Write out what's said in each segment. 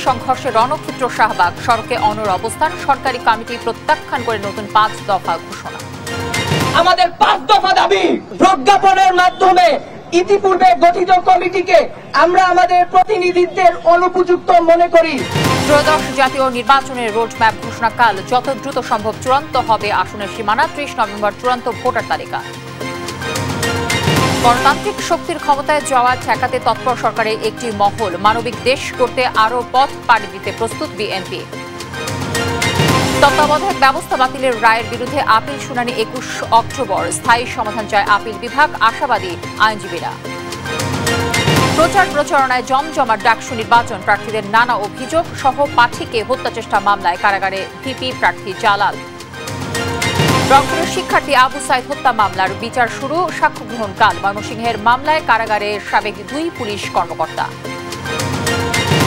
সংঘর্ষে রণক্ষেত্র শাহবাগ, সড়কে অনড় অবস্থান, সরকারি কমিটি প্রত্যাখ্যান করে নতুন 5 দফা ঘোষণা। আমাদের 5 দফা দাবি প্রজ্ঞাপনের মাধ্যমে ইতিপূর্বে গঠিত কমিটিকে আমরা আমাদের প্রতিনিধিত্বের অনুপযুক্ত মনে করি। ত্রয়োদশ জাতীয় নির্বাচনের রোডম্যাপ ঘোষণাকাল যত দ্রুত সম্ভব চূড়ান্ত হবে আসনের সীমানা, 30 নভেম্বর চূড়ান্ত ভোটার তালিকা। গণতান্ত্রিক শক্তির ক্ষমতায় যাওয়া ঠেকাতে তৎপর সরকারের একটি মহল, মানবিক দেশ করতে আরও পথ পাড়ি দিতে প্রস্তুত বিএনপি। তত্ত্বাবধায়ক ব্যবস্থা বাতিলের রায়ের বিরুদ্ধে আপিল শুনানি 21 অক্টোবর, স্থায়ী সমাধান চায় আপিল বিভাগ, আশাবাদী আইনজীবীরা। প্রচার প্রচারণায় জমজমাট ডাকসু নির্বাচন, প্রার্থীদের নানা অভিযোগ, সহপাঠীকে হত্যাচেষ্টা মামলায় কারাগারে ভিপি প্রার্থী জালাল। রংপুরের শিক্ষার্থী আবু সাইদ হত্যা মামলার বিচার শুরু, সাক্ষ্য গ্রহণ কাল। ময়মনসিংহের মামলায় কারাগারে সাবেক 2 পুলিশ কর্মকর্তা।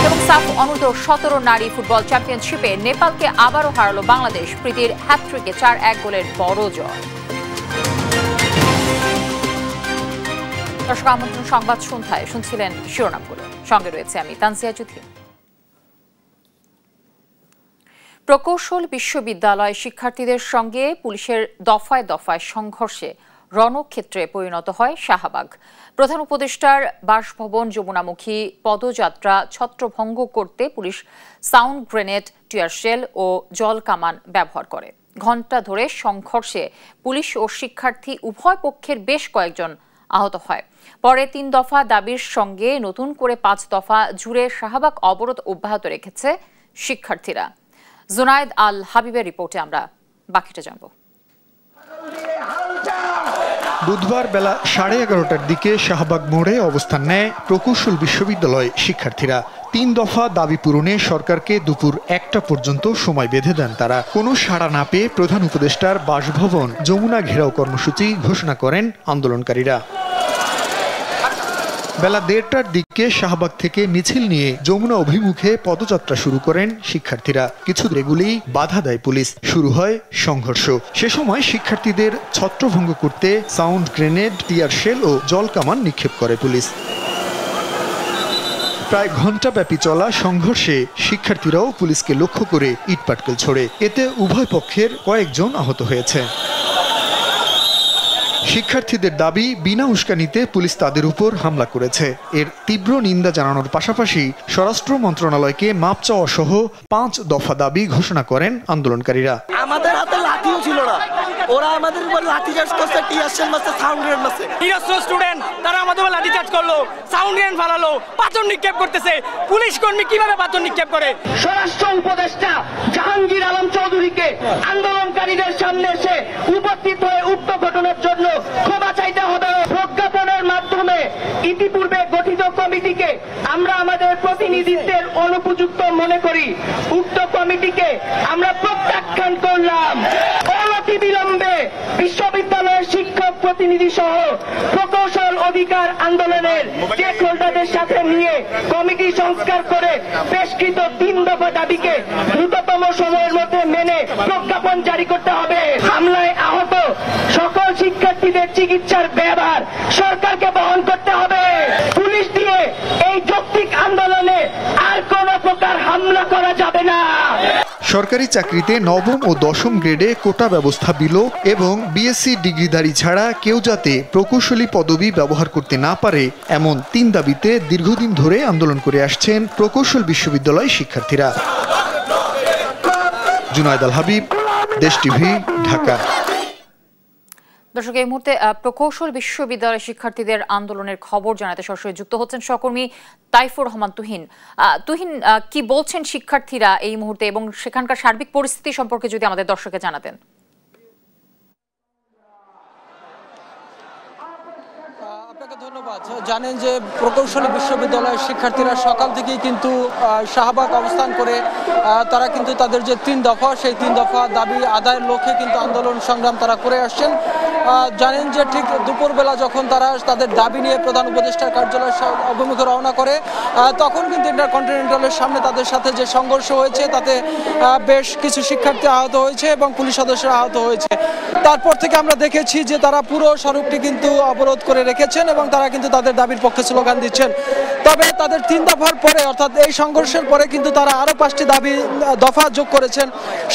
এবং সাফ অনূর্ধ্ব 17 নারী ফুটবল চ্যাম্পিয়নশিপে নেপালকে আবারও হারালো বাংলাদেশ, প্রীতির হ্যাটট্রিকে 4-1 গোলের বড় জয়। দর্শক, আমন্ত্রণ সংবাদ সন্ধ্যায় শুনছিলেন শিরোনামগুলো, সঙ্গে রয়েছে আমি তানসিয়া চুথি। প্রকৌশল বিশ্ববিদ্যালয় শিক্ষার্থীদের সঙ্গে পুলিশের দফায় দফায় সংঘর্ষে রণক্ষেত্রে পরিণত হয় শাহবাগ। প্রধান উপদেষ্টার বাসভবন যমুনামুখী পদযাত্রা ছত্রভঙ্গ করতে police sound grenade, tear shell ও জল কামান ব্যবহার করে। ঘণ্টা ধরে সংঘর্ষে পুলিশ ও শিক্ষার্থী উভয় পক্ষের বেশ কয়েকজন আহত হয়। পরে 3 দফা দাবির সঙ্গে নতুন করে 5 দফা জুড়ে শাহবাগ অবরোধ অব্যাহত রেখেছে শিক্ষার্থীরা। জুনায়েদ আল হাবিবের রিপোর্টে আমরা বাকিটা জানব। বুধবার বেলা 11:30টার দিকে শাহবাগ মোড়ে অবস্থান নেয় প্রকৌশল বিশ্ববিদ্যালয় শিক্ষার্থীরা। 3 দফা দাবি পূরণে সরকারকে দুপুর 1টা পর্যন্ত সময় বেঁধে দেন তারা। কোনো সাড়া না পেয়ে প্রধান উপদেষ্টার বাসভবন যমুনা ঘেরাও কর্মসূচি ঘোষণা করেন আন্দোলনকারীরা। বেলা 1:30টার দিকে শাহবাগ থেকে মিছিল নিয়ে যমুনা অভিমুখে পদযাত্রা শুরু করেন শিক্ষার্থীরা। কিছু এগুলি বাধা দেয় পুলিশ, শুরু হয় সংঘর্ষ। সে সময় শিক্ষার্থীদের ছত্রভঙ্গ করতে সাউন্ড গ্রেনেড, টিয়ার শেল ও জল কামান নিক্ষেপ করে পুলিশ। প্রায় ঘণ্টাব্যাপী চলা সংঘর্ষে শিক্ষার্থীরাও পুলিশকে লক্ষ্য করে ইটপাটকেল ছোড়ে। এতে উভয় পক্ষের কয়েকজন আহত হয়েছে। শিক্ষার্থীদের দাবি, বিনা উস্কানিতে পুলিশ তাদের উপর হামলা করেছে। এর তীব্র নিন্দা জানানোর পাশাপাশি স্বরাষ্ট্র মন্ত্রণালয়কে মাপ চাওয়া সহ 5 দফা দাবি ঘোষণা করেন আন্দোলনকারীরা। আমাদের হাতে লাঠিও ছিল না, ওরা আমাদের উপর লাঠিচার্জ করছে, টিয়ার শেল মারছে, সাউন্ড গ্রেনেড মারছে। নিরস্ত্র স্টুডেন্ট তারা আমাদের উপর লাঠিচার্জ করলো, সাউন্ড গ্রেনেড ফালালো, পাথর নিক্ষেপ করতেছে। পুলিশ কর্মী কিভাবে পাথর নিক্ষেপ করে? স্বরাষ্ট্র উপদেষ্টা জাহাঙ্গীর আলম চৌধুরীকে আন্দোলনকারীদের সামনে এসে উপস্থিত হয়ে উক্ত ঘটনার জন্য ক্ষমা চাইতে হবে। প্রজ্ঞাপনের মাধ্যমে ইতিপূর্বে গঠিত কমিটিকে আমরা আমাদের প্রতিনিধিত্বের অনুপযুক্ত মনে করি। উক্ত কমিটিকে আমরা প্রত্যাখ্যান করলাম। অনতিবিলম্বে বিশ্ববিদ্যালয়ের শিক্ষক প্রতিনিধি সহ প্রকৌশল অধিকার আন্দোলনের স্টেক হোল্ডারদের সাথে নিয়ে কমিটি সংস্কার করে পেশকৃত 3 দফা দাবিকে দ্রুততম সময়ের মধ্যে মেনে প্রজ্ঞাপন জারি করতে হবে। হামলায় আহত সকল শিক্ষার্থীদের চিকিৎসার ব্যয়ভার সরকারকে বহন করতে হবে। পুলিশ দিয়ে এই যৌক্তিক আন্দোলনে আর কোন প্রকার হামলা করা যাবে না। সরকারি চাকরিতে 9ম ও 10ম গ্রেডে কোটা ব্যবস্থা বিলোপ এবং বিএসসি ডিগ্রিধারী ছাড়া কেউ যাতে প্রকৌশলী পদবি ব্যবহার করতে না পারে, এমন 3 দাবিতে দীর্ঘদিন ধরে আন্দোলন করে আসছেন প্রকৌশল বিশ্ববিদ্যালয় শিক্ষার্থীরা। জুনায়েদ আল হাবিব, দেশ টিভি, ঢাকা। দর্শক, এই মুহূর্তে প্রকৌশল বিশ্ববিদ্যালয় শিক্ষার্থীদের আন্দোলনের খবর জানাতে সরাসরি যুক্ত হচ্ছেন সহকর্মী তাইফুর রহমান তুহিন। তুহিন, কি বলছেন শিক্ষার্থীরা এই মুহূর্তে এবং সেখানকার সার্বিক পরিস্থিতি সম্পর্কে যদি আমাদের দর্শককে জানাতেন। আপনাকে ধন্যবাদ। জানেন যে প্রকৌশলী বিশ্ববিদ্যালয়ের শিক্ষার্থীরা সকাল থেকেই কিন্তু শাহবাগ অবস্থান করে তারা কিন্তু তাদের যে 3 দফা, সেই 3 দফা দাবি আদায়ের লক্ষ্যে কিন্তু আন্দোলন সংগ্রাম তারা করে আসছেন। জানেন যে ঠিক দুপুরবেলা যখন তারা তাদের দাবি নিয়ে প্রধান উপদেষ্টার কার্যালয় অভিমুখে রওনা করে, তখন কিন্তু ইন্টারকন্টিনেন্টালের সামনে তাদের সাথে যে সংঘর্ষ হয়েছে তাতে বেশ কিছু শিক্ষার্থী আহত হয়েছে এবং পুলিশ সদস্যরা আহত হয়েছে। তারপর থেকে আমরা দেখেছি যে তারা পুরো সড়কটি কিন্তু অবরোধ করে রেখেছেন এবং তারা কিন্তু তাদের দাবির পক্ষে স্লোগান দিচ্ছেন। তবে তাদের 3 দফার পরে অর্থাৎ এই সংঘর্ষের পরে কিন্তু তারা আরো 5টি দফা যোগ করেছেন।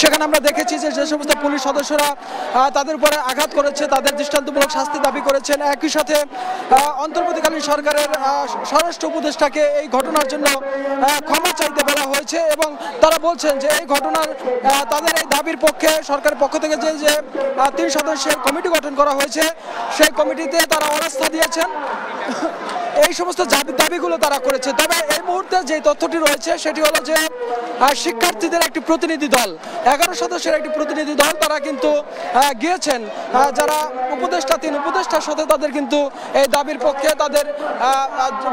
সেখানে আমরা দেখেছি যে সমস্ত পুলিশ সদস্যরা তাদের উপরে আঘাত করেছে, তাদের দৃষ্টান্তমূলক শাস্তি দাবি করেছেন। একই সাথে অন্তর্বর্তীকালীন সরকারের স্বরাষ্ট্র উপদেষ্টাকে এই ঘটনার জন্য ক্ষমা চাইতে বলা হয়েছে এবং তারা বলছেন যে এই ঘটনার তাদের এই দাবির পক্ষে সরকারের পক্ষ থেকে যে 3 সদস্যের কমিটি গঠন করা হয়েছে সেই কমিটিতে তারা অনাস্থা দিয়েছেন। এই সমস্ত দাবিগুলো তারা করেছে। তবে এই মুহূর্তে যে তথ্যটি রয়েছে সেটি হলো যে শিক্ষার্থীদের একটি প্রতিনিধি দল, 11 সদস্যের একটি প্রতিনিধি দল তারা কিন্তু গিয়েছেন, যারা উপদেষ্টা 3 উপদেষ্টার সাথে তাদের কিন্তু এই দাবির পক্ষে তাদের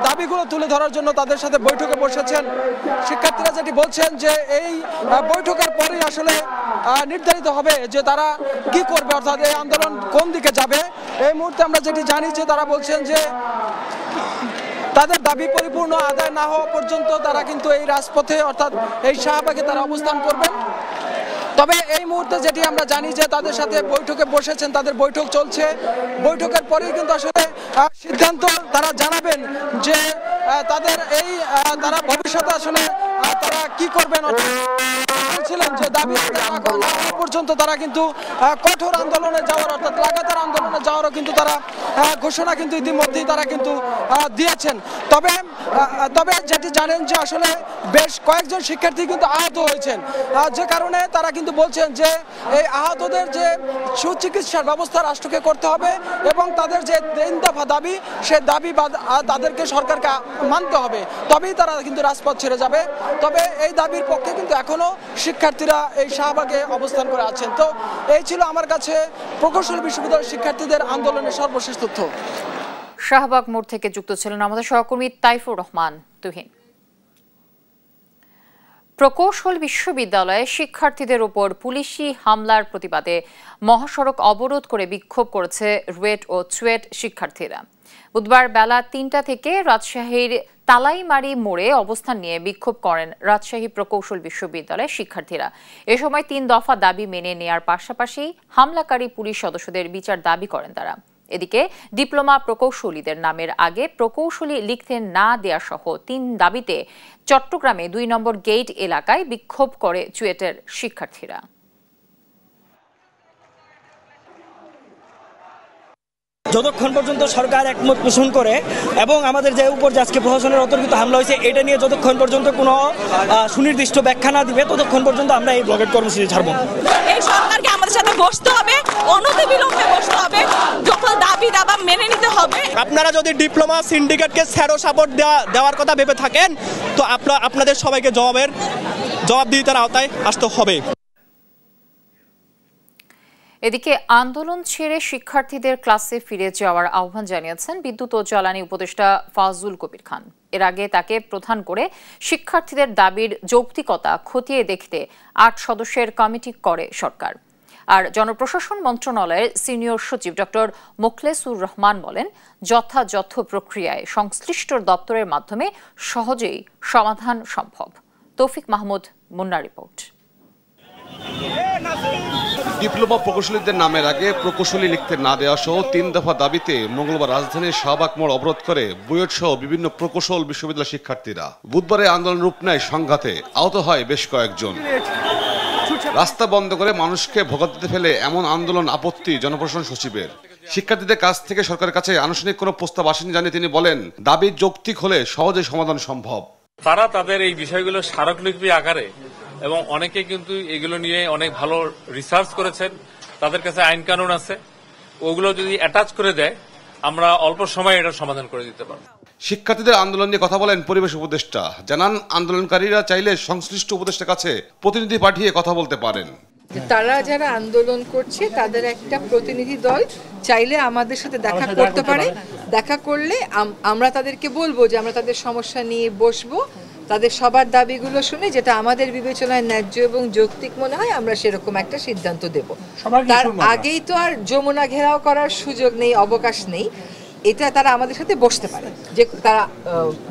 দাবিগুলো তুলে ধরার জন্য তাদের সাথে বৈঠকে বসেছেন। শিক্ষার্থীরা যেটি বলছেন যে এই বৈঠকের পরেই আসলে নির্ধারিত হবে যে তারা কি করবে, অর্থাৎ এই আন্দোলন কোন দিকে যাবে। এই মুহূর্তে আমরা যেটি জানি যে তারা বলছেন যে তাদের দাবি পরিপূর্ণ আদায় না হওয়া পর্যন্ত তারা কিন্তু এই রাজপথে অর্থাৎ এই শাহবাগে তারা অবস্থান করবেন। তবে এই মুহূর্তে যেটি আমরা জানি যে তাদের সাথে বৈঠকে বসেছেন, তাদের বৈঠক চলছে। বৈঠকের পরেই কিন্তু আসলে সিদ্ধান্ত তারা জানাবেন যে তাদের এই তারা ভবিষ্যতে আসলে তারা কি করবেন। বলছিলেন যে দাবি পর্যন্ত তারা কিন্তু কঠোর আন্দোলনে যাওয়ার অর্থাৎ লাগাতার আন্দোলনে যাওয়ারও কিন্তু তারা ঘোষণা কিন্তু ইতিমধ্যেই তারা কিন্তু দিয়েছেন। তবে যেটি জানেন যে আসলে বেশ কয়েকজন শিক্ষার্থী কিন্তু আহত হয়েছেন, যে কারণে তারা কিন্তু বলছেন যে এই আহতদের যে সুচিকিৎসার ব্যবস্থা রাষ্ট্রকে করতে হবে এবং তাদের যে 3 দফা দাবি সে দাবি তাদেরকে সরকারকে মানতে হবে, তবেই তারা কিন্তু রাজপথ ছেড়ে যাবে। তবে এই দাবির পক্ষে কিন্তু এখনো শিক্ষার্থীরা এই শাহবাগে অবস্থান করে আছেন। তো এই ছিল আমার কাছে প্রকৌশল বিশ্ববিদ্যালয়ের শিক্ষার্থীদের আন্দোলনের সর্বশেষ তথ্য। শাহবাগ মোড় থেকে যুক্ত ছিলেন আমাদের সহকর্মী তাইফুর রহমান তুহিন। প্রকৌশল বিশ্ববিদ্যালয়ে শিক্ষার্থীদের উপর পুলিশি হামলার প্রতিবাদে মহাসড়ক অবরোধ করে বিক্ষোভ করেছে রুয়েট ও চুয়েট শিক্ষার্থীরা। বুধবার বেলা 3টা থেকে রাজশাহীর তালাইমারি মোড়ে অবস্থান নিয়ে বিক্ষোভ করেন রাজশাহী প্রকৌশল বিশ্ববিদ্যালয়ের শিক্ষার্থীরা। এ সময় 3 দফা দাবি মেনে নেয়ার পাশাপাশি হামলাকারী পুলিশ সদস্যদের বিচার দাবি করেন তারা। এদিকে ডিপ্লোমা প্রকৌশলীদের নামের আগে প্রকৌশলী লিখতে না দেয়া সহ 3 দাবিতে চট্টগ্রামে 2 নম্বর গেট এলাকায় বিক্ষোভ করে চুয়েটের শিক্ষার্থীরা। যতক্ষণ পর্যন্ত সরকার একমত পোষণ করে এবং আমাদের যে উপর আজকে প্রশাসনের অতর্কিত হামলা হয়েছে এটা নিয়ে যতক্ষণ পর্যন্ত কোনো সুনির্দিষ্ট ব্যাখ্যা না দিবে ততক্ষণ পর্যন্ত আমরা এই ব্লকেট কর্মসূচি ছাড়ব। এই সরকারকে আমাদের সাথে বসতে হবে, অনতিবিলম্বে বসতে হবে, যত দাবি দাবা মেনে নিতে হবে। আপনারা যদি ডিপ্লোমা সিন্ডিকেটকে স্যারো সাপোর্ট দেওয়ার কথা ভেবে থাকেন তো আপনাদের সবাইকে জবাবদিহিতার আওতায় আসতে হবে। এদিকে আন্দোলন ছেড়ে শিক্ষার্থীদের ক্লাসে ফিরে যাওয়ার আহ্বান জানিয়েছেন বিদ্যুৎ ও জ্বালানি উপদেষ্টা ফাজুল কবির খান। এর আগে তাকে প্রধান করে শিক্ষার্থীদের দাবির যৌক্তিকতা খতিয়ে দেখতে 8 সদস্যের কমিটি করে সরকার। আর জনপ্রশাসন মন্ত্রণালয়ের সিনিয়র সচিব ডক্টর মোখলেসুর রহমান বলেন, যথাযথ প্রক্রিয়ায় সংশ্লিষ্ট দপ্তরের মাধ্যমে সহজেই সমাধান সম্ভব। তৌফিক মাহমুদ, মুন্না রিপোর্ট। ডিপ্লোমা প্রকৌশলীদের নামের আগে প্রকৌশলী লিখতে না দেওয়া সহ 3 দফা দাবিতে মঙ্গলবার রাজধানীর শাহবাগ মোড় অবরোধ করে বুয়েট সহ বিভিন্ন প্রকৌশল বিশ্ববিদ্যালয় শিক্ষার্থীরা। বুধবারে আন্দোলন রূপ নেয় সংঘাতে, আহত হয় বেশ কয়েকজন। রাস্তা বন্ধ করে মানুষকে ভোগান্তিতে ফেলে এমন আন্দোলন আপত্তি জনপ্রশাসন সচিবের। শিক্ষার্থীদের কাছ থেকে সরকারের কাছে আনুষ্ঠানিক কোনো প্রস্তাব আসেনি জানিয়ে তিনি বলেন, দাবি যৌক্তিক হলে সহজে সমাধান সম্ভব। তারা তাদের এই বিষয়গুলো স্মারকলিপি আকারে এবং অনেকে কিন্তু এগুলো নিয়ে অনেক ভালো রিসার্চ করেছেন, তাদের কাছে আইন কানুন আছে, ওগুলো যদি অ্যাটাচ করে দেয় আমরা অল্প সময়ে এটার সমাধান করে দিতে পারব। শিক্ষার্থীদের আন্দোলন নিয়ে কথা বলেন পরিবেশ উপদেষ্টা। জানান, আন্দোলনকারীরা চাইলে সংশ্লিষ্ট উপদেষ্টার কাছে প্রতিনিধি পাঠিয়ে কথা বলতে পারেন। তারা যারা আন্দোলন করছে তাদের একটা প্রতিনিধি দল চাইলে আমাদের সাথে দেখা করতে পারে। দেখা করলে আমরা তাদেরকে বলবো যে আমরা তাদের সমস্যা নিয়ে বসবো, তাদের সবার দাবিগুলো শুনে যেটা আমাদের বিবেচনায় ন্যায্য এবং যৌক্তিক মনে হয় আমরা সেরকম একটা সিদ্ধান্ত দেব। তার আগেই তো আর যমুনা ঘেরাও করার সুযোগ নেই, অবকাশ নেই। এটা তারা আমাদের সাথে বসতে পারে, যে তারা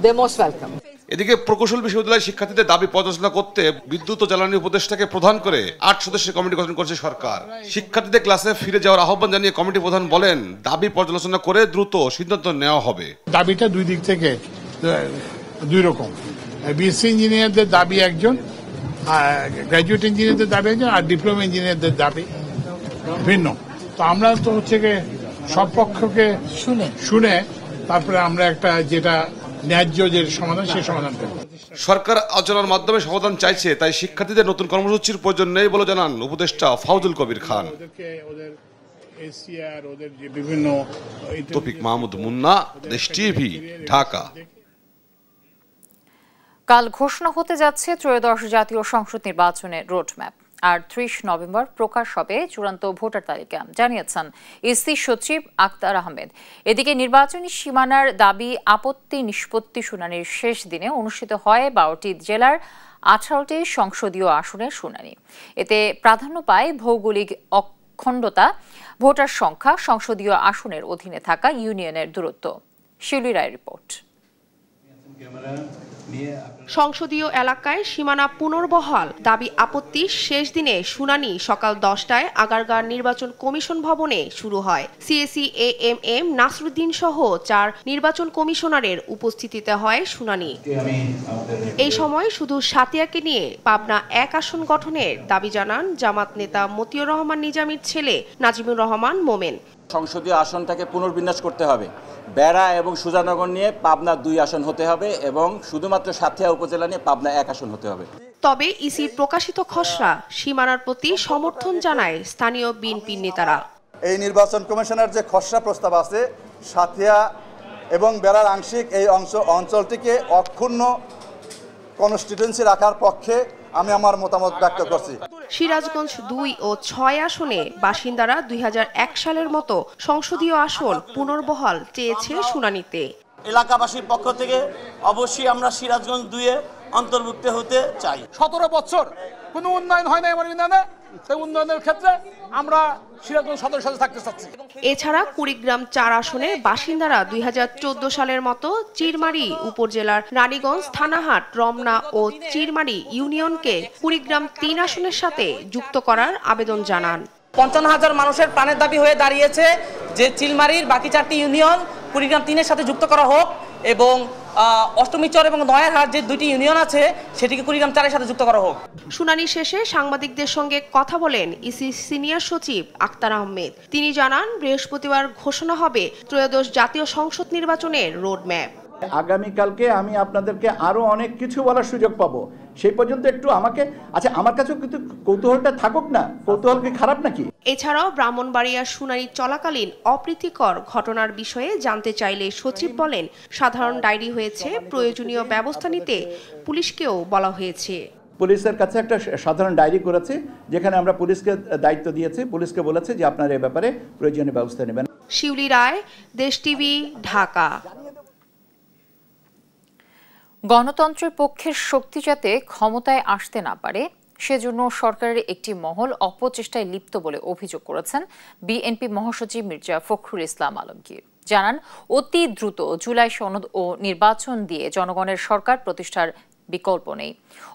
দে মোস্ট ওয়েলকাম। এদিকে প্রকৌশল বিশ্ববিদ্যালয়ের শিক্ষার্থীদের দাবি পর্যালোচনা করতে বিদ্যুৎ ও জ্বালানি উপদেষ্টাকে প্রধান করে 8 সদস্যের কমিটি গঠন করেছে সরকার। শিক্ষার্থীদের ক্লাসে ফিরে যাওয়ার আহ্বান জানিয়ে কমিটি প্রধান বলেন, দাবি পর্যালোচনা করে দ্রুত সিদ্ধান্ত নেওয়া হবে। দাবিটা 2 দিক থেকে দুই রকম। বিএসসি ইঞ্জিনিয়ারদের দাবি একজন, গ্র্যাজুয়েট ইঞ্জিনিয়ারদের দাবি একজন, আর ডিপ্লোমা ইঞ্জিনিয়ারদের দাবি ভিন্ন। তো আমরা তো হচ্ছে সব পক্ষকে শুনে তারপরে আমরা একটা যেটা ন্যায্য যে সমাধান সেই সমাধান করব। সরকার আলোচনার মাধ্যমে সমাধান চাইছে, তাই শিক্ষার্থীদের নতুন কর্মসূচির প্রয়োজন নেই বলে জানান উপদেষ্টা ফাউজুল কবির খান। তৌফিক মাহমুদ মুন্না, দেশ টিভি, ঢাকা। কাল ঘোষণা হতে যাচ্ছে ত্রয়োদশ জাতীয় সংসদ নির্বাচনের রোডম্যাপ। আর 30 নভেম্বর প্রকাশ হবে চূড়ান্ত ভোটার তালিকা, জানিয়েছেন ইসি সচিব আক্তার আহমেদ। এদিকে নির্বাচনী সীমানার দাবি আপত্তি নিষ্পত্তি শুনানির শেষ দিনে অনুষ্ঠিত হয় 12টি জেলার 18টি সংসদীয় আসনের শুনানি। এতে প্রাধান্য পায় ভৌগোলিক অখণ্ডতা, ভোটার সংখ্যা, সংসদীয় আসনের অধীনে থাকা ইউনিয়নের দূরত্ব। শিউলি রায়ের রিপোর্ট। সংসদীয় এলাকায় সীমানা পুনর্বহাল দাবি আপত্তি শেষ দিনে শুনানি সকাল 10টায় আগারগাঁও নির্বাচন কমিশন ভবনে শুরু হয়। সিএসি এএমএম নাসরুদ্দিন সহ 4 নির্বাচন কমিশনারের উপস্থিতিতে হয় শুনানি। এই সময় শুধু সাতিয়াকে নিয়ে পাবনা 1 আসন গঠনের দাবি জানান জামাত নেতা মতিউর রহমান নিজামীর ছেলে নাজিমুর রহমান মোমেন। সংসদীয় আসনটাকে পুনর্বিন্যাস করতে হবে। বেড়া এবং সুজানগর নিয়ে পাবনা 2 আসন হতে হবে এবং শুধুমাত্র সাথিয়া উপজেলা নিয়ে পাবনা 1 আসন হতে হবে। তবে ইসির প্রকাশিত খসড়া সীমানার প্রতি সমর্থন জানায় স্থানীয় বিএনপি নেতারা। এই নির্বাচন কমিশনের যে খসড়া প্রস্তাব আছে, সাথিয়া এবং বেড়ার আংশিক এই অঞ্চলটিকে অক্ষুণ্ণ কনস্টিটিউয়েন্সি রাখার পক্ষে আমি আমার মতামত ব্যক্ত করছি। সিরাজগঞ্জ 2 ও 6 আসনে বাসিন্দারা 2001 সালের মতো সংসদীয় আসন পুনর্বহাল চেয়েছে শুনানিতে। এলাকাবাসীর পক্ষ থেকে অবশ্যই আমরা সিরাজগঞ্জ 2-এ অন্তর্ভুক্ত হতে চাই। 17 বছর কোনো উন্নয়ন হয় না আমার ইউনিয়নে, সেই উন্নয়নের ক্ষেত্রে আমরা সিরাজগঞ্জ সদর সাথে থাকতে চাচ্ছি। এছাড়া কুড়িগ্রাম 4 আসনের বাসিন্দারা 2014 সালের মতো চিরমারি উপজেলার রানীগঞ্জ, থানাহাট, রমনা ও চিরমারি ইউনিয়নকে কুড়িগ্রাম 3 আসনের সাথে যুক্ত করার আবেদন জানান। 55,000 মানুষের প্রাণের দাবি হয়ে দাঁড়িয়েছে যে চিলমারির বাকি 4টি ইউনিয়ন কুড়িগ্রাম 3-এর সাথে যুক্ত করা হোক এবং অষ্টমীচর এবং নয়ারহাট যে 2টি ইউনিয়ন আছে সেটিকে কুড়িগ্রাম 4-এর সাথে যুক্ত করা হোক। শুনানি শেষে সাংবাদিকদের সঙ্গে কথা বলেন ইসি সিনিয়র সচিব আক্তার আহমেদ। তিনি জানান বৃহস্পতিবার ঘোষণা হবে ত্রয়োদশ জাতীয় সংসদ নির্বাচনের রোডম্যাপ। আগামীকালকে আমি আপনাদেরকে আরো অনেক কিছু বলার সুযোগ পাবো। সেই পর্যন্ত একটু আমাকে আমার কাছেও কিন্তু কৌতূহলটা থাকুক না। কৌতূহল কি খারাপ নাকি? এছাড়াও ব্রাহ্মণবাড়িয়ার শুনানি চলাকালীন অপ্রীতিকর ঘটনার বিষয়ে জানতে চাইলে সচিব বলেন সাধারণ ডায়েরি হয়েছে, প্রয়োজনীয় ব্যবস্থা নিতে পুলিশকেও বলা হয়েছে। পুলিশের কাছে একটা সাধারণ ডায়েরি করেছে, যেখানে আমরা পুলিশকে দায়িত্ব দিয়েছি, পুলিশকে বলেছে যে আপনারা এই ব্যাপারে প্রয়োজনীয় ব্যবস্থা নেবেন। শিউলি রায়, দেশ টিভি, ঢাকা। গণতন্ত্রের পক্ষের শক্তি যাতে ক্ষমতায় আসতে না পারে সেজন্য সরকারের একটি মহল অপচেষ্টায় লিপ্ত বলে অভিযোগ করেছেন বিএনপি মহাসচিব মির্জা ফখরুল ইসলাম আলমগীর। জানান অতি দ্রুত জুলাই সনদ ও নির্বাচন দিয়ে জনগণের সরকার প্রতিষ্ঠার বিকল্প নেই।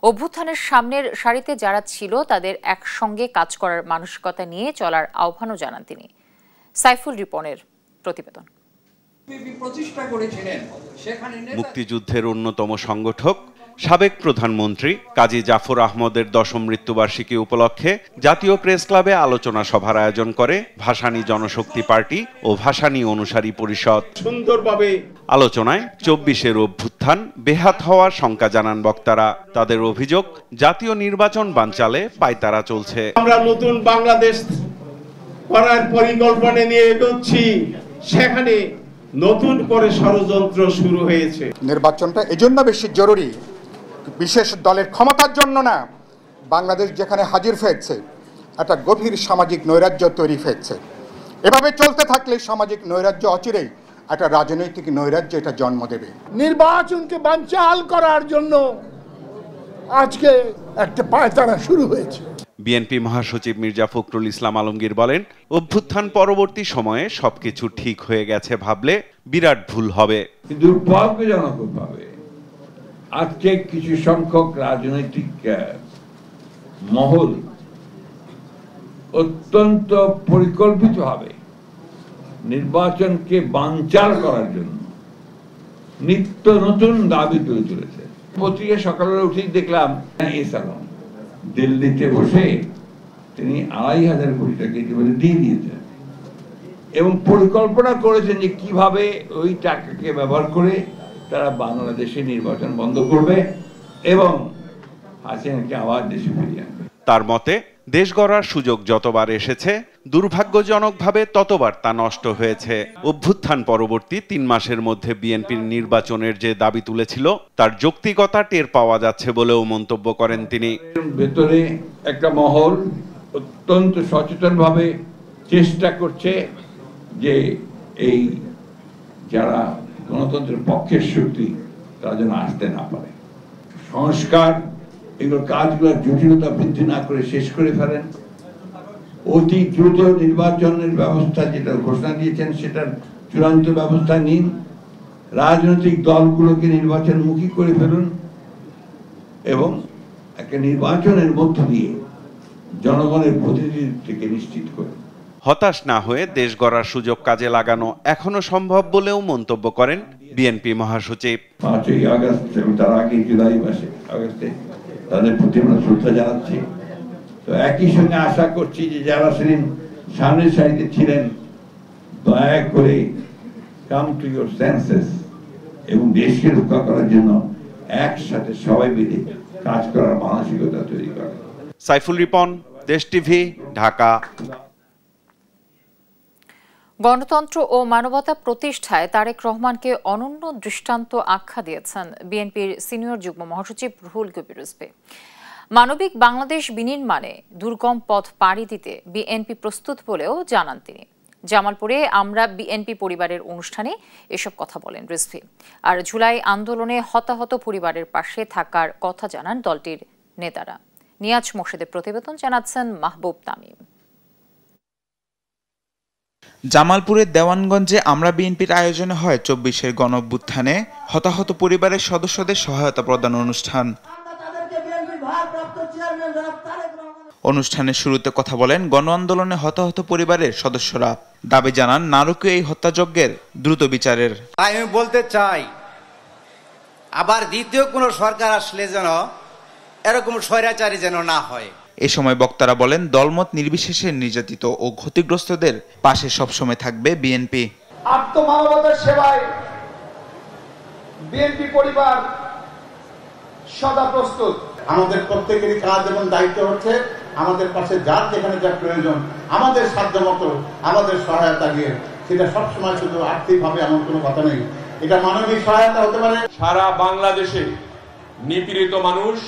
অভ্যুত্থানের সামনের সারিতে যারা ছিল তাদের একসঙ্গে কাজ করার মানসিকতা নিয়ে চলার আহ্বানও জানান তিনি। সাইফুল রিপনের প্রতিবেদন। মুক্তিযুদ্ধের অন্যতম সংগঠক সাবেক প্রধানমন্ত্রী কাজী জাফর আহমদের 10ম মৃত্যুবার্ষিকী উপলক্ষে জাতীয় প্রেস ক্লাবে আলোচনা সভার আয়োজন করে ভাসানী জনশক্তি পার্টি ও ভাসানী অনুসারী পরিষদ। সুন্দরভাবে আলোচনায় 24-এর অভ্যুত্থান বেহাত হওয়ার শঙ্কা জানান বক্তারা। তাদের অভিযোগ জাতীয় নির্বাচন বানচালে পায়তারা চলছে। আমরা নতুন বাংলাদেশ করার পরিকল্পনা নিয়ে এগোচ্ছি, সেখানে নতুন করে ষড়যন্ত্র শুরু হয়েছে। নির্বাচনটা এজন্য বেশি জরুরি, বিশেষ দলের ক্ষমতার জন্য না। বাংলাদেশ যেখানে হাজির হয়েছে একটা গভীর সামাজিক নৈরাজ্য তৈরি হয়েছে। এভাবে চলতে থাকলে সামাজিক নৈরাজ্য অচিরেই একটা রাজনৈতিক নৈরাজ্য এটা জন্ম দেবে। নির্বাচনকে বানচাল করার জন্য আজকে একটা পায়তারা শুরু হয়েছে। বিএনপি মহাসচিব মির্জা ফখরুল ইসলাম আলমগীর বলেন, অভ্যুত্থান পরবর্তী সময়ে সবকিছু ঠিক হয়ে গেছে ভাবলে বিরাট ভুল হবে। দুর্ভাগ্যজনকভাবে আজকে কিছু সংখ্যক রাজনৈতিক মহল অত্যন্ত পরিকল্পিতভাবে নির্বাচনকে বানচাল করার জন্য নিত্য নতুন দাবি তুলে তুলেছে। পত্রিকা সকালে উঠেই দেখলাম দিল্লিতে বসে তিনি ২৫০০ কোটি টাকা ইতিমধ্যে দিয়ে দিয়েছেন এবং পরিকল্পনা করেছেন যে কিভাবে ওই টাকাকে ব্যবহার করে তারা বাংলাদেশে নির্বাচন বন্ধ করবে এবং হাসিনাকে আবার দেশে ফিরিয়ে আনবে। তার মতে দেশ গড়ার সুযোগ যতবার এসেছে দুর্ভাগ্যজনকভাবে ততবার তা নষ্ট হয়েছে। অভ্যুত্থান পরবর্তী ৩ মাসের মধ্যে বিএনপির নির্বাচনের যে দাবি তুলেছিল তার যৌক্তিকতা টের পাওয়া যাচ্ছে বলেও মন্তব্য করেন তিনি। ভেতরে একটা মহল অত্যন্ত সচেতনভাবে চেষ্টা করছে যে এই যারা গণতন্ত্রের পক্ষের শক্তি তারা যেন আসতে না পারে। সংস্কার এগুলো কাজগুলোর জটিলতা বৃদ্ধি না করে শেষ করে ফেলেন। অতি দ্রুত নির্বাচনের ব্যবস্থা যেটা ঘোষণা দিয়েছেন সেটার চূড়ান্ত ব্যবস্থা নিন। রাজনৈতিক দলগুলোকে নির্বাচনমুখী করে ফেলুন এবং একটা নির্বাচনের মধ্য দিয়ে জনগণের প্রতিনিধিত্বকে নিশ্চিত করুন। হতাশ না হয়ে দেশ গড়ার সুযোগ কাজে লাগানো এখনো সম্ভব বলেও মন্তব্য করেন বিএনপি মহাসচিব। ৫ই আগস্ট এবং তার আগে জুলাই মাসে আগস্টে তাদের প্রতি আমরা শ্রদ্ধা জানাচ্ছি। তো একই সঙ্গে আশা করছি যে যারা সেদিন সামনের সারিতে ছিলেন দয়া করে কাম টু ইউর সেন্সেস এবং দেশকে রক্ষা করার জন্য একসাথে সবাই মিলে কাজ করার মানসিকতা তৈরি করে। সাইফুল রিপন, দেশ টিভি, ঢাকা। গণতন্ত্র ও মানবতা প্রতিষ্ঠায় তারেক রহমানকে অনন্য দৃষ্টান্ত আখ্যা দিয়েছেন বিএনপির সিনিয়র যুগ্ম মহাসচিব রুহুল কবির রিজভী। মানবিক বাংলাদেশ বিনির্মাণে দুর্গম পথ পাড়ি দিতে বিএনপি প্রস্তুত বলেও জানান তিনি। জামালপুরে আমরা বিএনপি পরিবারের অনুষ্ঠানে এসব কথা বলেন রিজভী। আর জুলাই আন্দোলনে হতাহত পরিবারের পাশে থাকার কথা জানান দলটির নেতারা। নিয়াজ মোর্শেদের প্রতিবেদন জানাচ্ছেন মাহবুব তামিম। জামালপুরের দেওয়ানগঞ্জে আমরা বিএনপির আয়োজনে হয় ২৪-এর গণঅভ্যুত্থানে হতাহত পরিবারের সদস্যদের সহায়তা প্রদান অনুষ্ঠান। অনুষ্ঠানের শুরুতে কথা বলেন গণ আন্দোলনে হতাহত পরিবারের সদস্যরা। দাবি জানান নারকীয় এই হত্যাযজ্ঞের দ্রুত বিচারের। আমি বলতে চাই আবার দ্বিতীয় কোন সরকার আসলে যেন এরকম স্বৈরাচারী যেন না হয়। এ সময় বক্তারা বলেন দলমত নির্বিশেষে নির্যাতিত ও ক্ষতিগ্রস্তদের পাশে সবসময় থাকবে বিএনপি। আত্মমানবতার সেবায় বিএনপি পরিবার সদা প্রস্তুত। আমাদের প্রত্যেকেরই কাজ এবং দায়িত্ব হচ্ছে আমাদের পাশে যার যেখানে যা প্রয়োজন আমাদের সাধ্যমতো আমাদের সহায়তা দিয়ে, সেটা সবসময় শুধু আর্থিকভাবে এমন কোনো কথা নেই, এটা মানবিক সহায়তা হতে পারে। সারা বাংলাদেশে নিপীড়িত মানুষ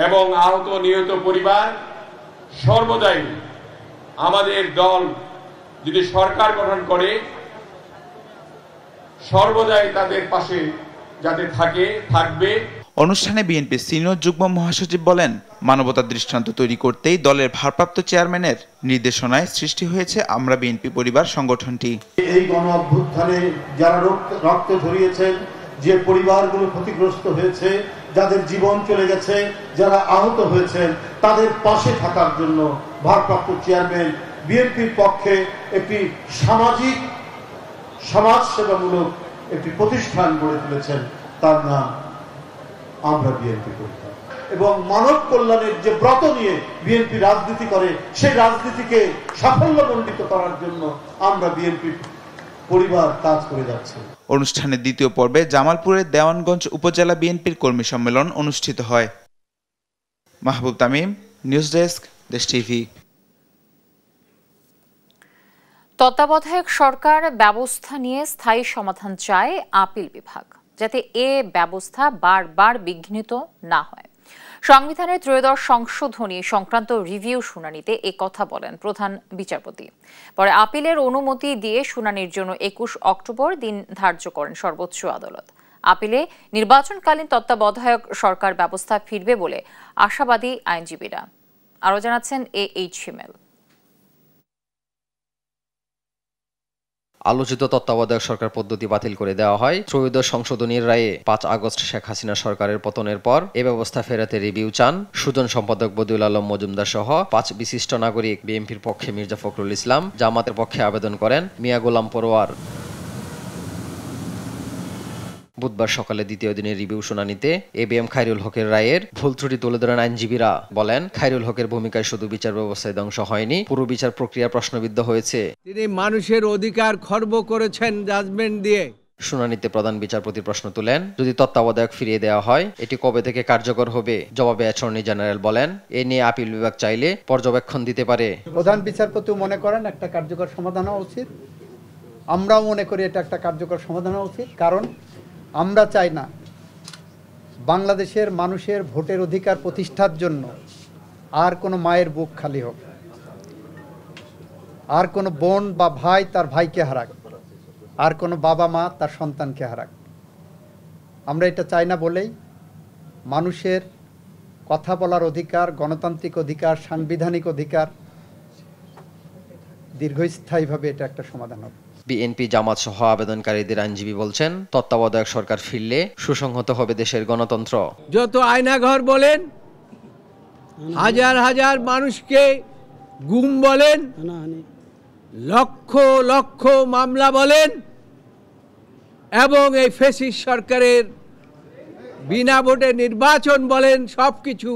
এবং আহত নিহত পরিবার সর্বদাই আমাদের দল যদি সরকার গঠন করে সর্বদাই তাদের পাশে যাতে থাকবে। অনুষ্ঠানে বিএনপির সিনিয়র যুগ্ম মহাসচিব বলেন মানবতার দৃষ্টান্ত তৈরি করতেই দলের ভারপ্রাপ্ত চেয়ারম্যানের নির্দেশনায় সৃষ্টি হয়েছে আমরা বিএনপি পরিবার সংগঠনটি। এই গণ অভ্যুত্থানে যারা রক্ত ঝরিয়েছেন, যে পরিবারগুলো ক্ষতিগ্রস্ত হয়েছে, যাদের জীবন চলে গেছে, যারা আহত হয়েছেন, তাদের পাশে থাকার জন্য ভারপ্রাপ্ত চেয়ারম্যান বিএনপির পক্ষে একটি সমাজসেবামূলক একটি প্রতিষ্ঠান গড়ে তুলেছেন, তার নাম আমরা বিএনপি পরিবার। এবং মানব কল্যাণের যে ব্রত নিয়ে বিএনপি রাজনীতি করে, সেই রাজনীতিকে সাফল্যমণ্ডিত করার জন্য আমরা বিএনপি পরিবার কাজ করে যাচ্ছে। অনুষ্ঠানের দ্বিতীয় পর্বে জামালপুরের দেওয়ানগঞ্জ উপজেলা বিএনপির কর্মী সম্মেলন অনুষ্ঠিত হয়। মাহবুব তামিম, নিউজ ডেস্ক, দেশ টিভি। তত্ত্বাবধায়ক সরকার ব্যবস্থা নিয়ে স্থায়ী সমাধান চায় আপিল বিভাগ, যাতে এ ব্যবস্থা বারবার বিঘ্নিত না হয়। সংবিধানের 'ত্রয়োদশ সংশোধনী সংক্রান্ত রিভিউ শুনানিতে এ কথা বলেন প্রধান বিচারপতি। পরে আপিলের অনুমতি দিয়ে শুনানির জন্য ২১ অক্টোবর দিন ধার্য করেন সর্বোচ্চ আদালত। আপিলে নির্বাচনকালীন তত্ত্বাবধায়ক সরকার ব্যবস্থা ফিরবে বলে আশাবাদী আইনজীবীরা। আরও জানাচ্ছেন এইচ হিমেল। আলোচিত তত্ত্বাবধায়ক সরকার পদ্ধতি বাতিল করে দেওয়া হয়। ত্রয়োদশ সংশোধনীর রায়ে ৫ আগস্ট শেখ হাসিনা সরকারের পতনের পর এ ব্যবস্থা ফেরাতে রিভিউ চান সুজন সম্পাদক বদিউল আলম মজুমদার সহ ৫ বিশিষ্ট নাগরিক। বিএনপির পক্ষে মির্জা ফখরুল ইসলাম, জামাতের পক্ষে আবেদন করেন মিয়া গোলাম পরোয়ার। বুধবার সকালে দ্বিতীয় দিনের রিভিউ শুনানিতে এবিএম খায়রুল হকের রায়ের ভুল ত্রুটি তুলে ধরেন আইনজীবীরা। বলেন, খায়রুল হকের ভূমিকায় শুধু বিচার ব্যবস্থায় ধ্বংস হয়নি, পুরো বিচার প্রক্রিয়া প্রশ্নবিদ্ধ হয়েছে। তিনি মানুষের অধিকার খর্ব করেছেন জাজমেন্ট দিয়ে। শুনানিতে প্রধান বিচারপতি প্রশ্ন তুলেন, যদি তত্ত্বাবধায়ক ফিরিয়ে দেওয়া হয় এটি কবে থেকে কার্যকর হবে? জবাবে অ্যাটর্নি জেনারেল বলেন, এ নিয়ে আপিল বিভাগ চাইলে পর্যবেক্ষণ দিতে পারে। প্রধান বিচারপতি মনে করেন একটা কার্যকর সমাধান হওয়া উচিত, আমরাও মনে করি এটা একটা কার্যকর সমাধান হওয়া উচিত। কারণ আমরা চাই না বাংলাদেশের মানুষের ভোটের অধিকার প্রতিষ্ঠার জন্য আর কোনো মায়ের বুক খালি হোক, আর কোনো বোন বা ভাই তার ভাইকে হারাক, আর কোনো বাবা মা তার সন্তানকে হারাক। আমরা এটা চাই না বলেই মানুষের কথা বলার অধিকার, গণতান্ত্রিক অধিকার, সাংবিধানিক অধিকার দীর্ঘস্থায়ীভাবে এটা একটা সমাধান হবে। বিএনপি জামাত সহ আবেদনকারীদের আইনজীবী বলছেন, তত্ত্বাবধায়ক সরকার ফিরলে সুসংহত হবে দেশের গণতন্ত্র। যত আয়নাঘর বলেন, হাজার হাজার মানুষকে গুম বলেন, লক্ষ লক্ষ মামলা বলেন, এবং এই ফ্যাসিস্ট সরকারের বিনা ভোটে নির্বাচন বলেন, সবকিছু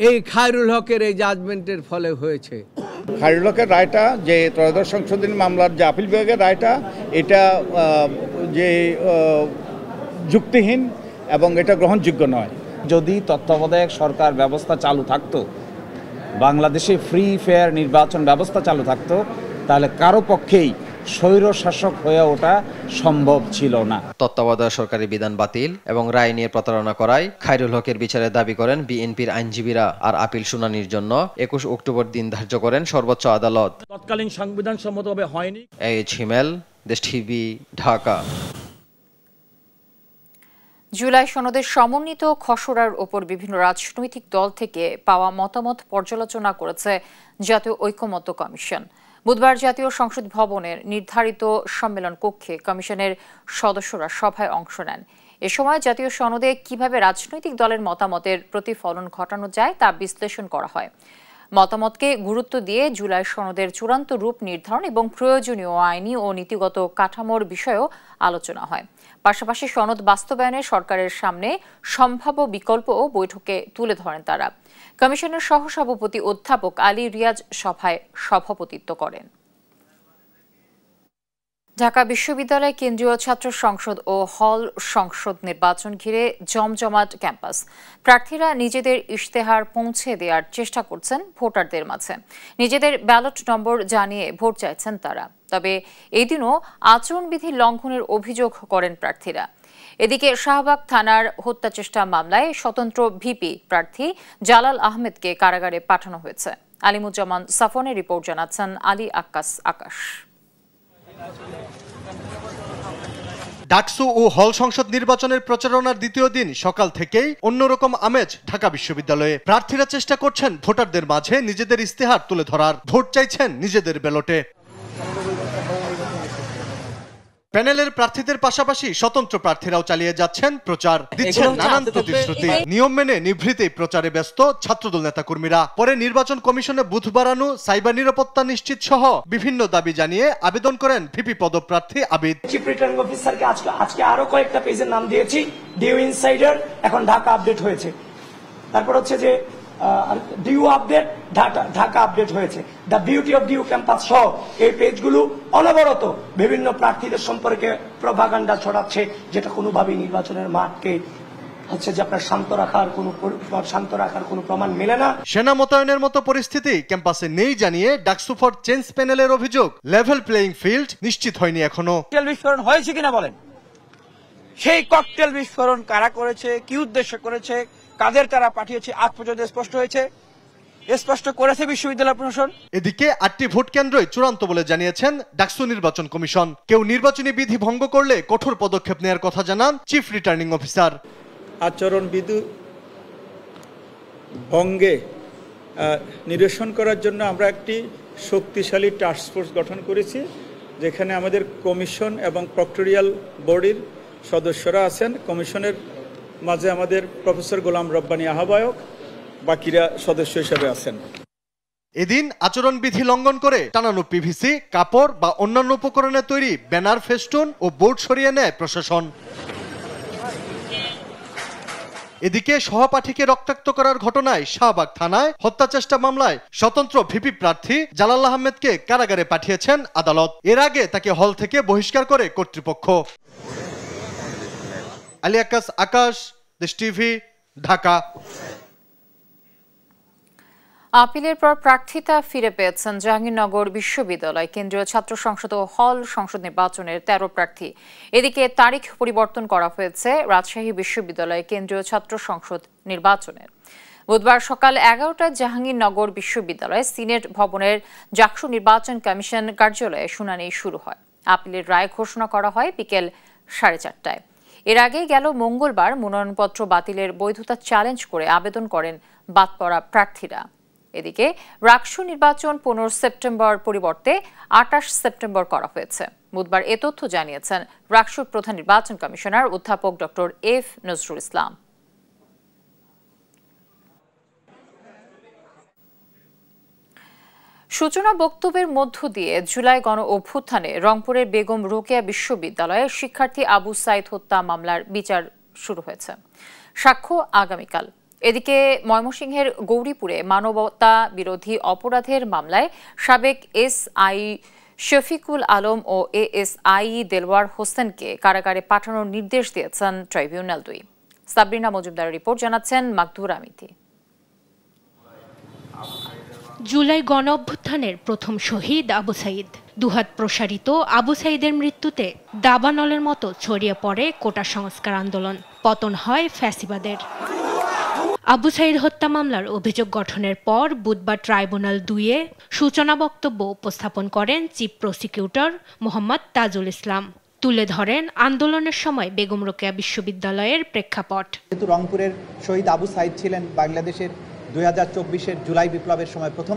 এই খায়রুল হকের এই জাজমেন্টের ফলে হয়েছে। খায়রুল হকের রায়টা, যে ত্রয়োদশ সংশোধনী মামলার যে আপিল বিভাগের রায়টা, এটা যে যুক্তিহীন এবং এটা গ্রহণযোগ্য নয়। যদি তত্ত্বাবধায়ক সরকার ব্যবস্থা চালু থাকতো, বাংলাদেশে ফ্রি ফেয়ার নির্বাচন ব্যবস্থা চালু থাকতো, তাহলে কারো পক্ষেই স্বৈর শাসক হয়ে ওঠা সম্ভব ছিল না। তত্ত্বাবধায়ক সরকারি বিধান বাতিল এবং রায় নিয়ে প্রতারণা করায় খায়রুল হকের বিচারের দাবি করেন বিএনপির আইনজীবীরা। আর আপিল শুনানির জন্য 21 অক্টোবর দিন ধার্য করেন সর্বোচ্চ আদালত। তৎকালীন সংবিধান সম্মতভাবে হয়নি। এইচ হিমেল, দেশ টিভি, ঢাকা। জুলাই সনদের সমন্বিত খসড়ার ওপর বিভিন্ন রাজনৈতিক দল থেকে পাওয়া মতামত পর্যালোচনা করেছে জাতীয় ঐকমত্য কমিশন। বুধবার জাতীয় সংসদ ভবনের নির্ধারিত সম্মেলন কক্ষে কমিশনের সদস্যরা সভায় অংশ নেন। এ সময় জাতীয় সনদে কিভাবে রাজনৈতিক দলের মতামতের প্রতিফলন ঘটানো যায় তা বিশ্লেষণ করা হয়। মতামতকে গুরুত্ব দিয়ে জুলাই সনদের চূড়ান্ত রূপ নির্ধারণ এবং প্রয়োজনীয় আইনি ও নীতিগত কাঠামোর বিষয়েও আলোচনা হয়। পাশাপাশি সনদ বাস্তবায়নে সরকারের সামনে সম্ভাব্য বিকল্পও বৈঠকে তুলে ধরেন তারা। কমিশনের সহসভাপতি অধ্যাপক আলী রিয়াজ সভায় সভাপতিত্ব করেন। ঢাকা বিশ্ববিদ্যালয় কেন্দ্রীয় ছাত্র সংসদ ও হল সংসদ নির্বাচন ঘিরে জমজমাট ক্যাম্পাস। প্রার্থীরা নিজেদের ইশতেহার পৌঁছে দেওয়ার চেষ্টা করছেন ভোটারদের মাঝে। নিজেদের ব্যালট নম্বর জানিয়ে ভোট চাইছেন তারা। তবে এই দিনও আচরণবিধি লঙ্ঘনের অভিযোগ করেন প্রার্থীরা। এদিকে শাহবাগ থানার হত্যা চেষ্টা মামলায় স্বতন্ত্র ভিপি প্রার্থী জালাল আহমেদকে কারাগারে পাঠানো হয়েছে। আলিমুজ্জামান সাফনের রিপোর্ট জানাচ্ছেন আলী আকাশ। ডাকসু ও হল সংসদ নির্বাচনের প্রচারণার দ্বিতীয় দিন সকাল থেকেই অন্যরকম আমেজ ঢাকা বিশ্ববিদ্যালয়ে। প্রার্থীরা চেষ্টা করছেন ভোটারদের মাঝে নিজেদের ইশতেহার তুলে ধরার, ভোট চাইছেন নিজেদের ব্যালটে। প্যানেলের প্রার্থীদের পাশাপাশি স্বতন্ত্র প্রার্থীরাও চালিয়ে যাচ্ছেন প্রচার, দিচ্ছেন নানান প্রতিশ্রুতি। নিয়ম মেনে নিভৃতেই প্রচারে ব্যস্ত ছাত্রদল নেতাকর্মীরা। পরে নির্বাচন কমিশনে বুথ বাড়ানো, সাইবার নিরাপত্তা নিশ্চিত সহ বিভিন্ন দাবি জানিয়ে আবেদন করেন ভিপি পদপ্রার্থী আবিদ। চিফ রিটার্নিং অফিসারকে আজকে আরো কয়েকটা পেজের নাম দিয়েছি। ডিউ ইনসাইডার এখন ঢাকা আপডেট হয়েছে, তারপর হচ্ছে যে ডিউ আপডেট ঢাকা আপডেট হয়েছে, the beauty of DU campus সহ এই পেজগুলো অনবরত বিভিন্ন প্রার্থীদের সম্পর্কে প্রোপাগান্ডা ছড়াচ্ছে, যেটা কোনোভাবেই নির্বাচনের মাঠকে হচ্ছে যে আপনার শান্ত রাখার কোনো প্রমাণ মেলে না। সেনা মোতায়েনের মতো পরিস্থিতি ক্যাম্পাসে নেই জানিয়ে ডাকসু ফর চেঞ্জ প্যানেলের অভিযোগ, লেভেল প্লেইং ফিল্ড নিশ্চিত হয়নি এখনো। ককটেল বিস্ফোরণ হয়েছে কিনা বলেন, সেই ককটেল বিস্ফোরণ কারা করেছে, কি উদ্দেশ্যে করেছে, কাদের তারা পাঠিয়েছে, আজ পর্যন্ত স্পষ্ট করেছে বিশ্ববিদ্যালয় প্রশাসন। এদিকে 8টি ভোট কেন্দ্রই চূড়ান্ত বলে জানিয়েছেন ডাকসু নির্বাচন কমিশন। কেউ নির্বাচনী বিধি ভঙ্গ করলে কঠোর পদক্ষেপ নেওয়ার কথা জানান চিফ রিটার্নিং অফিসার। আচরণবিধি ভঙ্গে নিরসন করার জন্য আমরা একটি শক্তিশালী টাস্কফোর্স গঠন করেছি, যেখানে আমাদের কমিশন এবং প্রক্টোরিয়াল বডির সদস্যরা আছেন। কমিশনের মাঝে আমাদের প্রফেসর গোলাম রব্বানী আহ্বায়ক, বাকিরা সদস্য হিসেবে আছেন। এদিন আচরণবিধি লঙ্ঘন করে টানানো পিভিসি, কাপড় বা অন্যান্য উপকরণের তৈরি ব্যানার, ফেস্টুন ও বোর্ড সরিয়ে নেয় প্রশাসন। এদিকে সহপাঠীকে রক্তাক্ত করার ঘটনায় শাহবাগ থানায় হত্যা চেষ্টা মামলায় স্বতন্ত্র ভিপি প্রার্থী জালাল আহমেদকে কারাগারে পাঠিয়েছেন আদালত। এর আগে তাকে হল থেকে বহিষ্কার করে কর্তৃপক্ষ। আলী আকাশ, দেশ টিভি, ঢাকা। আপিলের পর প্রার্থিতা ফিরে পেয়েছেন জাহাঙ্গীরনগর বিশ্ববিদ্যালয় কেন্দ্রীয় ছাত্র সংসদ ও হল সংসদ নির্বাচনের 13 প্রার্থী। এদিকে তারিখ পরিবর্তন করা হয়েছে রাজশাহী বিশ্ববিদ্যালয় কেন্দ্রীয় ছাত্র সংসদ নির্বাচনের। বুধবার সকাল 11টায় জাহাঙ্গীরনগর বিশ্ববিদ্যালয় সিনেট ভবনের জাকসু নির্বাচন কমিশন কার্যালয়ে শুনানি শুরু হয়। আপিলের রায় ঘোষণা করা হয় বিকেল 4:30টায়। এর আগে গেল মঙ্গলবার মনোনয়নপত্র বাতিলের বৈধতা চ্যালেঞ্জ করে আবেদন করেন বাদ পড়া প্রার্থীরা। এদিকে রাকসু নির্বাচন 15 সেপ্টেম্বর পরিবর্তে 28 সেপ্টেম্বর করা হয়েছে। বুধবার এ তথ্য জানিয়েছেন রাকসুর প্রধান নির্বাচন কমিশনার অধ্যাপক ডক্টর এফ নজরুল ইসলাম। সূচনা বক্তব্যের মধ্য দিয়ে জুলাই গণ অভ্যুত্থানে রংপুরের বেগম রোকেয়া বিশ্ববিদ্যালয়ের শিক্ষার্থী আবু সাইদ হত্যা মামলার বিচার শুরু হয়েছে। সাক্ষ্য আগামীকাল। এদিকে ময়মনসিংহের গৌরীপুরে মানবতা বিরোধী অপরাধের মামলায় সাবেক এসআই শফিকুল আলম ও এএসআই দেলওয়ার হোসেনকে কারাগারে পাঠানোর নির্দেশ দিয়েছেন ট্রাইব্যুনাল 2। সাবরিনা মজুমদারের রিপোর্ট, জানাচ্ছেন মাকদুরা মিতি। জুলাই গণ অভ্যুত্থানের প্রথম শহীদ আবু সাইদ। দুহাত প্রসারিত আবু সাইদের মৃত্যুতে দাবানলের মতো ছড়িয়ে পড়ে কোটা সংস্কার আন্দোলন। পতন হয় ফ্যাসিবাদের। আবু সাইদ হত্যা মামলার অভিযোগ গঠনের পর বুধবার ট্রাইব্যুনাল 2-এ সূচনা বক্তব্য উপস্থাপন করেন চিফ প্রসিকিউটর মোহাম্মদ তাজুল ইসলাম। তুলে ধরেন আন্দোলনের সময় বেগম রোকেয়া বিশ্ববিদ্যালয়ের প্রেক্ষাপট। যেহেতু রংপুরের শহীদ আবু সাইদ ছিলেন বাংলাদেশের 2024-এর জুলাই বিপ্লবের সময় প্রথম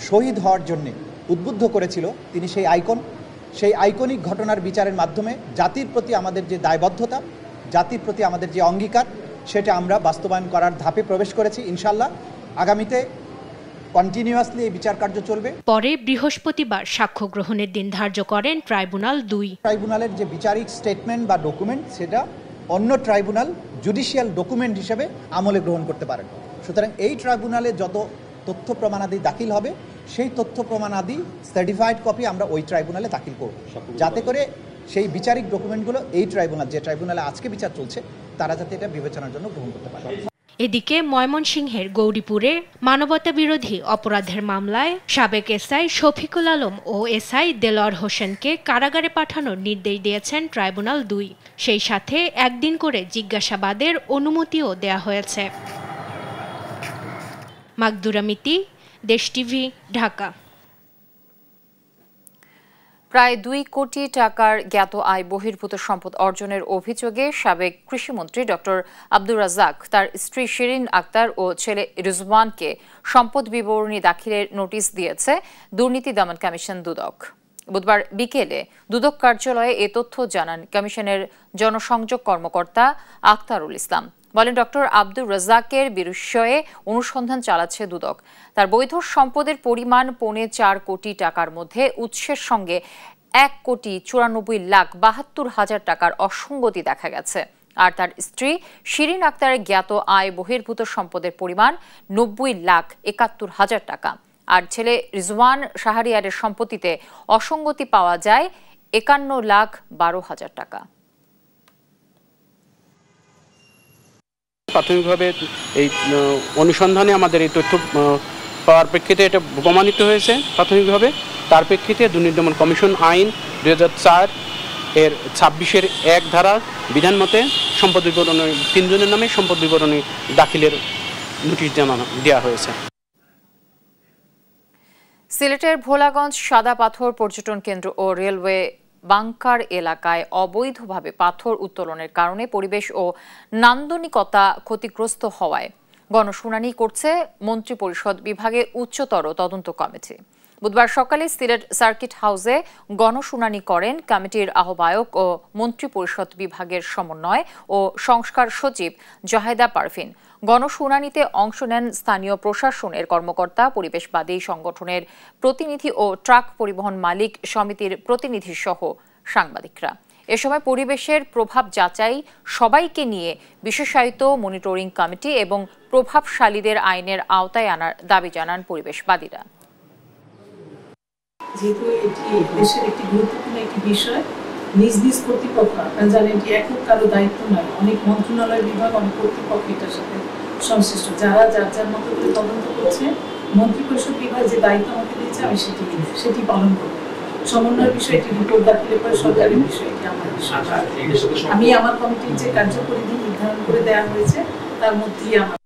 শহীদ হওয়ার জন্য উদ্বুদ্ধ করেছিল তিনি সেই আইকনিক ঘটনার বিচারের মাধ্যমে জাতির প্রতি আমাদের যে দায়বদ্ধতা, জাতির প্রতি আমাদের যে অঙ্গীকার, সেটা আমরা বাস্তবায়ন করার ধাপে প্রবেশ করেছি। ইনশাআল্লাহ আগামীতে কন্টিনিউয়াসলি এই বিচার কার্য চলবে। পরে বৃহস্পতিবার সাক্ষ্য গ্রহণের দিন ধার্য করেন ট্রাইব্যুনাল 2। ট্রাইব্যুনালের যে বিচারিক স্টেটমেন্ট বা ডকুমেন্ট, সেটা অন্য ট্রাইব্যুনাল জুডিশিয়াল ডকুমেন্ট হিসেবে আমলে গ্রহণ করতে পারেন। সুতরাং এই ট্রাইব্যুনালে যত তথ্য প্রমাণাদি দাখিল হবে, সেই তথ্য প্রমাণাদি সার্টিফাইড কপি আমরা ওই ট্রাইব্যুনালে দাখিল করব, যাতে করে সেই বিচারিক ডকুমেন্টগুলো এই ট্রাইব্যুনাল, যে ট্রাইব্যুনালে আজকে বিচার চলছে, তারা যাতে এটা বিবেচনার জন্য গ্রহণ করতে পারে। এদিকে ময়মনসিংহের গৌরীপুরে মানবতা বিরোধী অপরাধের মামলায় সাবেক এসআই শফিকুল আলম ও এসআই দেলওয়ার হোসেনকে কারাগারে পাঠানোর নির্দেশ দিয়েছেন ট্রাইব্যুনাল 2। সেই সাথে একদিন করে জিজ্ঞাসাবাদের অনুমতিও দেয়া হয়েছে। মাকদুরা মিতি, দেশ টিভি, ঢাকা। প্রায় 2 কোটি টাকার জ্ঞাত আয় বহির্ভূত সম্পদ অর্জনের অভিযোগে সাবেক কৃষিমন্ত্রী ডক্টর আব্দুর রাজ্জাক তার স্ত্রী শিরিন আক্তার ও ছেলে রিজওয়ানকে সম্পদ বিবরণী দাখিলের নোটিশ দিয়েছে দুর্নীতি দমন কমিশন দুদক। বুধবার বিকেলে দুদক কার্যালয়ে এ তথ্য জানান কমিশনের জনসংযোগ কর্মকর্তা আক্তারুল ইসলাম। বলেন, ডক্টর আব্দুর রাজ্জাকের বিষয়ে অনুসন্ধান চালাচ্ছে দুদক। তার বৈধ সম্পদের পরিমাণ 4.25 কোটি টাকার মধ্যে উৎসের সঙ্গে 1,94,72,000 টাকার অসঙ্গতি দেখা গেছে। আর তার স্ত্রী শিরিন আক্তারের জ্ঞাত আয় বহির্ভূত সম্পদের পরিমাণ 90,71,000 টাকা। আর ছেলে রিজওয়ান শাহরিয়ারের সম্পত্তিতে অসঙ্গতি পাওয়া যায় 51,12,000 টাকা। প্রাথমিকভাবে এই অনুসন্ধানে আমাদের এই তথ্য পাওয়ার প্রেক্ষিতে এটা প্রমাণিত হয়েছে। প্রাথমিকভাবে তার প্রেক্ষিতে দুর্নীতি দমন কমিশন আইন 2004 এর 26-এর 1 ধারা বিধান মতে সম্পদ বিবরণী 3 জনের নামে সম্পদ বিবরণী দাখিলের নোটিশ দেওয়া হয়েছে। সিলেটের ভোলাগঞ্জ সাদা পাথর পর্যটন কেন্দ্র ও রেলওয়ে বাংকার এলাকায় অবৈধভাবে পাথর উত্তোলনের কারণে পরিবেশ ও নান্দনিকতা ক্ষতিগ্রস্ত হওয়ায় গণশুনানি করছে মন্ত্রিপরিষদ বিভাগের উচ্চতর তদন্ত কমিটি। বুধবার সকালে সিলেট সার্কিট হাউসে গণশুনানি করেন কমিটির আহ্বায়ক ও মন্ত্রিপরিষদ বিভাগের সমন্বয় ও সংস্কার সচিব জাহেদা পারভিন। গণশুনানিতে অংশ নেন স্থানীয় প্রশাসনের কর্মকর্তা, পরিবেশবাদী সংগঠনের প্রতিনিধি ও ট্রাক পরিবহন মালিক সমিতির প্রতিনিধি সহ সাংবাদিকরা। এ সময় পরিবেশের প্রভাব যাচাই, সবাইকে নিয়ে বিশেষায়িত মনিটরিং কমিটি এবং প্রভাবশালীদের আইনের আওতায় আনার দাবি জানান পরিবেশবাদীরা। যেহেতু এটি দেশের একটি গুরুত্বপূর্ণ একটি বিষয়, নিজ নিজ কর্তৃপক্ষ, আপনারা জানেন যে একক কারো দায়িত্ব নয়, অনেক মন্ত্রণালয়, বিভাগ, অনেক কর্তৃপক্ষ এটার সাথে সংশ্লিষ্ট, যারা যার যার মতো করে তদন্ত করছে। মন্ত্রিপরিষদ বিভাগ যে দায়িত্ব আমাকে দিয়েছে আমি সেটি পালন করব। সমন্বয়ের বিষয়, এটি রিপোর্ট দাখিলের পরে সরকারের বিষয়, এটি আমার বিষয়। আমি আমার কমিটির যে কার্যপরিধি নির্ধারণ করে দেওয়া হয়েছে তার মধ্যেই আমার